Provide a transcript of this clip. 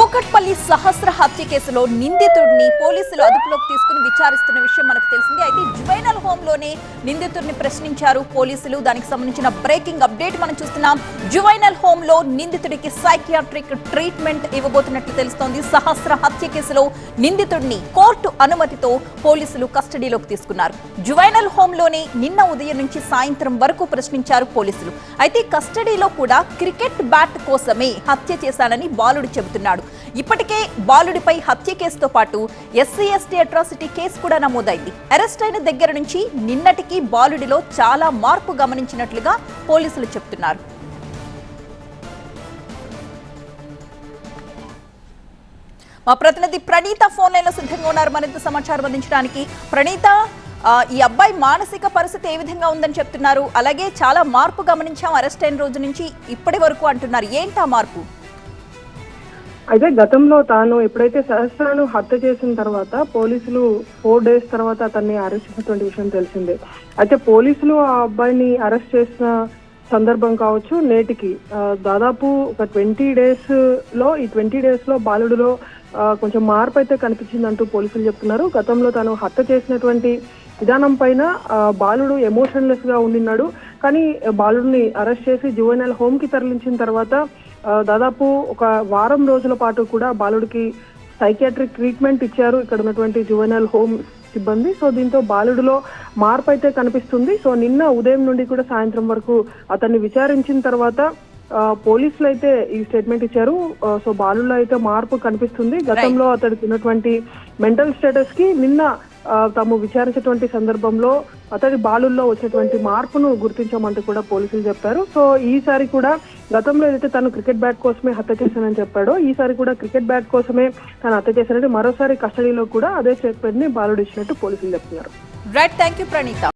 కూకట్పల్లి సహస్ర హత్య కేసులో నిందితుడిని పోలీసులు అదుపులోకి తీసుకుని విచారిస్తున్న విషయం మనకు తెలిసింది. అయితే జువైనల్ హోమ్ లోనే నిందితుడిని ప్రశ్నించారు పోలీసులు. దానికి సంబంధించిన బ్రేకింగ్ అప్డేట్ మనం చూస్తున్నాం. జువైనల్ హోమ్ లో నిందితుడికి సైకియాట్రిక్ ట్రీట్మెంట్ ఇవ్వబోతున్నట్లు తెలుస్తోంది. సహస్ర హత్య కేసులో నిందితుడిని కోర్టు అనుమతితో పోలీసులు కస్టడీలోకి తీసుకున్నారు. జువైనల్ హోమ్ లోనే నిన్న ఉదయం నుంచి సాయంత్రం వరకు ప్రశ్నించారు పోలీసులు. అయితే కస్టడీలో కూడా క్రికెట్ బ్యాట్ కోసమే హత్య చేశానని బాలుడు చెబుతున్నాడు. ఇప్పటికే బాలుడిపై హత్య కేసుతో పాటు ఎస్సీ/ఎస్టీ అట్రాసిటీ కేసు కూడా నమోదైంది. అరెస్ట్ అయిన దగ్గర నుంచి నిన్నటికి బాలుడిలో చాలా మార్పు గమనించినట్లుగా పోలీసులు చెబుతున్నారు. మా ప్రతినిధి ప్రణీత ఫోన్ లైన్ లో సిద్ధంగా ఉన్నారు మరింత సమాచారం అందించడానికి. ప్రణీత, ఈ అబ్బాయి మానసిక పరిస్థితి ఏ విధంగా ఉందని చెప్తున్నారు? అలాగే చాలా మార్పు గమనించాం అరెస్ట్ అయిన రోజు నుంచి ఇప్పటి వరకు అంటున్నారు. ఏంటా మార్పు? అయితే గతంలో తాను ఎప్పుడైతే సహస్రాను హత్య చేసిన తర్వాత పోలీసులు 4 days తర్వాత అతన్ని అరెస్ట్ చేసినటువంటి విషయం తెలిసిందే. అయితే పోలీసులు ఆ అబ్బాయిని అరెస్ట్ చేసిన సందర్భం కావచ్చు నేటికి దాదాపు ఒక 20 days లో ఈ 20 days లో బాలుడిలో కొంచెం మార్పు అయితే కనిపించిందంటూ పోలీసులు చెప్తున్నారు. గతంలో తాను హత్య చేసినటువంటి విధానం పైన బాలుడు ఎమోషన్లెస్ గా ఉండినాడు. కానీ బాలుడిని అరెస్ట్ చేసి జువెనైల్ హోమ్ కి తరలించిన తర్వాత దాదాపు ఒక వారం రోజుల పాటు కూడా బాలుడికి సైకియాట్రిక్ ట్రీట్మెంట్ ఇచ్చారు ఇక్కడ ఉన్నటువంటి జువెనైల్ హోమ్ సిబ్బంది. సో దీంతో బాలుడిలో మార్పు అయితే కనిపిస్తుంది. సో నిన్న ఉదయం నుండి కూడా సాయంత్రం వరకు అతన్ని విచారించిన తర్వాత పోలీసులు అయితే ఈ స్టేట్మెంట్ ఇచ్చారు. సో బాలుడిలో అయితే మార్పు కనిపిస్తుంది. గతంలో అతడికి ఉన్నటువంటి మెంటల్ స్టేటస్ కి నిన్న తాము విచారించేటువంటి సందర్భంలో అతడి బాలుల్లో వచ్చినటువంటి మార్పును గుర్తించామంటూ కూడా పోలీసులు చెప్పారు. సో ఈసారి కూడా గతంలో ఏదైతే తను క్రికెట్ బ్యాట్ కోసమే హత్య చేశానని చెప్పాడో ఈసారి కూడా క్రికెట్ బ్యాట్ కోసమే తను హత్య చేశానని మరోసారి కస్టడీలో కూడా అదే స్టేట్మెంట్ ని బాలుడు ఇచ్చినట్టు పోలీసులు చెప్తున్నారు. Right, thank you Praneetha.